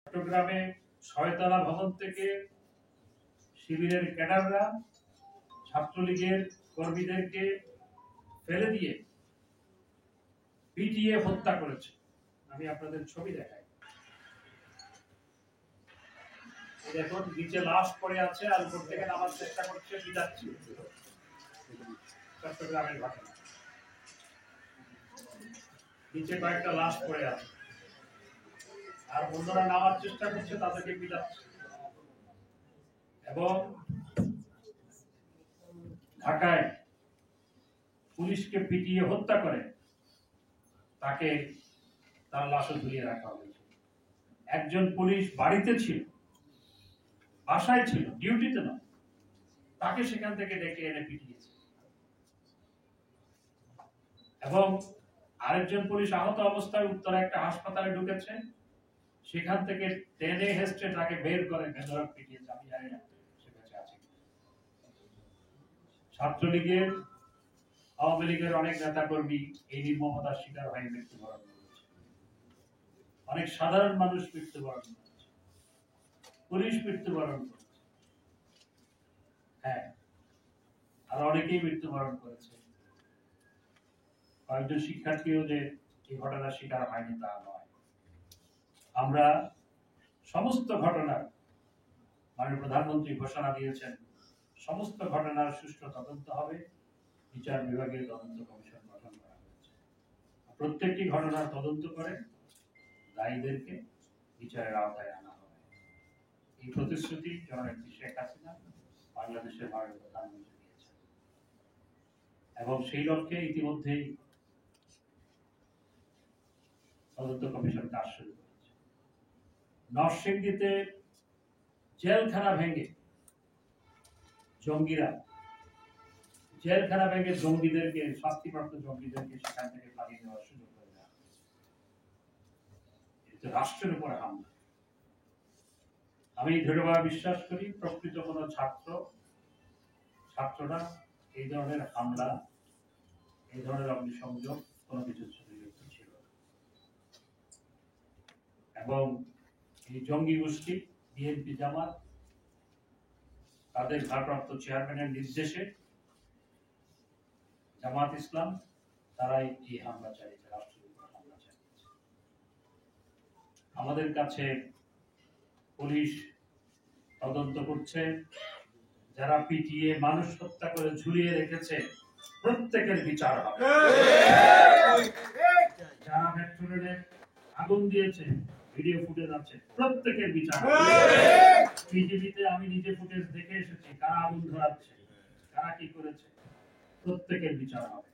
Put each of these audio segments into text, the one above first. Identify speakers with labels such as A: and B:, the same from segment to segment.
A: চট্টগ্রামে ৬ তলা ভবন থেকে শিবিরের ক্যাডাররা ছাত্রলীগের কর্মীদেরকে ফেলে দিয়ে পিটিয়ে হত্যা করেছে। আমি আপনাদের ছবি দেখাই। দেখুন নিচে লাশ পড়ে আছে, আর উপর থেকে নামার চেষ্টা করছে, পিটাচ্ছে। চট্টগ্রামের ঘটনা, নিচে কয়েকটা লাশ পড়ে আছে, আর অন্যরা নামার চেষ্টা করছে, তাদেরকে পিটাচ্ছে। এবং ঢাকায় পুলিশকে পিটিয়ে হত্যা করে তাকে তার লাশও ঝুলিয়ে রাখা হয়েছে। একজন পুলিশ বাড়িতে ছিল, বাসায় ছিল, ডিউটিতে নয়, তাকে সেখান থেকে ডেকে এনে পিটিয়েছে। এবং আরেকজন পুলিশ আহত অবস্থায় উত্তরা একটা হাসপাতালে ঢুকেছে, সেখান থেকে টেনে হেস্টে তাকে বের করে ভেতরে পিটিয়েছে। আমি জানি না সে বেঁচে আছে। ছাত্রলীগের, আওয়ামী লীগের অনেক নেতা কর্মী এই নির্মমতার শিকার হয়ে মৃত্যুবরণ করেছে। অনেক সাধারণ মানুষ মৃত্যুবরণ করেছে, পুলিশ মৃত্যুবরণ করেছে, হ্যাঁ, আর অনেকেই মৃত্যুবরণ করেছে। কয়েকজন শিক্ষার্থীও যে এই ঘটনার শিকার হয়নি তা নয়। আমরা সমস্ত ঘটনার, মাননীয় প্রধানমন্ত্রী ঘোষণা দিয়েছেন, সমস্ত ঘটনার সুষ্ঠু তদন্ত হবে, বিচার বিভাগীয় তদন্ত কমিশন গঠন করা হয়েছে। প্রত্যেকটি ঘটনার তদন্ত করে দায়ীদেরকে বিচারের আওতায় আনা হবে। এই প্রতিশ্রুতি জননেত্রী শেখ হাসিনা বাংলাদেশের মাননীয় প্রধানমন্ত্রী দিয়েছেন, এবং সেই লক্ষ্যে ইতিমধ্যেই তদন্ত কমিশন কাজ শুরু করেছে। নরসিংদীতে জেলখানা ভেঙে জঙ্গিরা, জেলখানা ভেঙে জঙ্গিদেরকে, শাস্তিপ্রাপ্ত জঙ্গিদেরকে সেখান থেকে পালিয়ে দেওয়ার সুযোগ করে দেওয়া, এটা রাষ্ট্রের উপর হামলা। আমি দৃঢ়ভাবে বিশ্বাস করি প্রকৃত কোনো ছাত্ররা এই ধরনের হামলা, এই ধরনের অগ্নিসংযোগ কোনো কিছুর সাথে যুক্ত ছিল। এবং এই জঙ্গি গোষ্ঠী বিএনপি জামাত তাদের ভারপ্রাপ্ত চেয়ারম্যানের নির্দেশে জামাত ইসলাম তারাই এই হামলা চালিয়েছে, রাষ্ট্রের উপর হামলা চালিয়েছে। আমাদের কাছে পুলিশ তদন্ত করছে, যারা পিটিয়ে মানুষ হত্যা করে ঝুলিয়ে রেখেছে প্রত্যেকের বিচার হবে। যারা মেট্রো রেলে আগুন দিয়েছে, ভিডিও ফুটেজ আছে, প্রত্যেকের বিচার হবে। টিভিতে আমি নিজে ফুটেজ দেখে এসেছি, কারা আগুন ধরাচ্ছে, কারা কি করেছে, প্রত্যেকের বিচার হবে।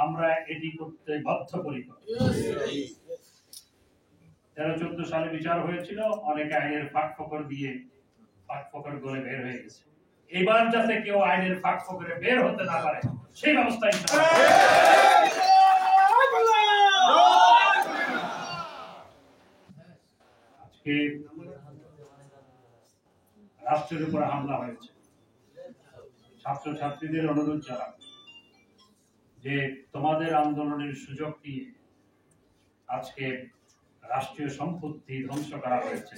A: আমরা এটি করতে বদ্ধপরিকর। 13-14 সালে বিচার হয়েছিল, অনেকে আইনের ফাঁক ফোকর দিয়ে গলে বের হয়ে গেছে। এবার যাতে কেউ আইনের ফাঁক ফোকরে বের হতে না পারে সেই ব্যবস্থা আজকে রাষ্ট্রের উপর হামলা হয়েছে। ছাত্রছাত্রীদের অনুরোধ জানাবো যে তোমাদের আন্দোলনের সুযোগ দিয়ে আজকে রাষ্ট্রীয় সম্পত্তি ধ্বংস করা হয়েছে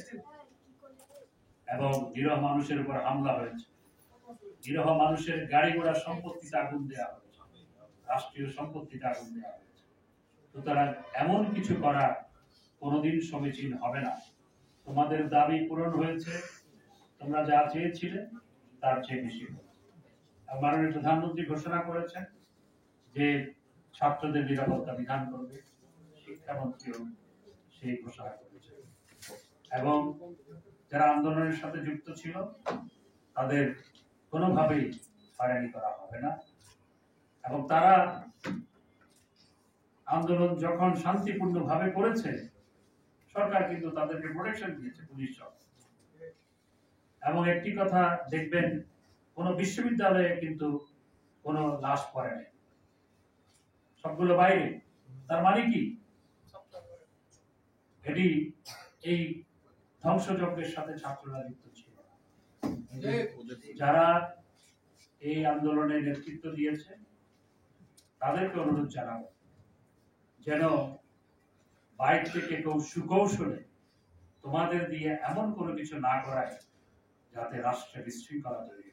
A: এবং নিরহ মানুষের উপর হামলা হয়েছে। নিরহ মানুষের গাড়ি ঘোড়া সম্পত্তিতে আগুন দেওয়া হয়েছে, রাষ্ট্রীয় সম্পত্তিতে আগুন দেওয়া হয়েছে। সুতরাং এমন কিছু করা কোনোদিন সমীচীন হবে না। তোমাদের দাবি পূরণ হয়েছে, তোমরা যা চেয়েছিলে তার চেয়ে বেশি। মাননীয় প্রধানমন্ত্রী ঘোষণা করেছেন যে ছাত্রদের নিরাপত্তা বিধান করবে, শিক্ষামন্ত্রীও সেই ঘোষণা করেছে। এবং যারা আন্দোলনের সাথে যুক্ত ছিল তাদের কোনোভাবেই হয়রানি করা হবে না। এবং তারা আন্দোলন যখন শান্তিপূর্ণভাবে করেছে, সরকার কিন্তু তাদেরকে প্রোটেকশন দিয়েছে, পুলিশ সহ। এবং একটি কথা দেখবেন, কোন বিশ্ববিদ্যালয়ে কিন্তু কোনো লাশ পড়ে নাই, সবগুলো বাইরে। তার মানে কি, এটি এই ধ্বংসযজ্ঞের সাথে ছাত্ররা যুক্ত ছিল। যারা এই আন্দোলনে নেতৃত্ব দিয়েছে তাদেরকে অনুরোধ জানাবো, যেন বাইরে থেকে কেউ সুকৌশলে তোমাদের দিয়ে এমন কোনো কিছু না করায় যাতে রাষ্ট্রে বিশৃঙ্খলা তৈরি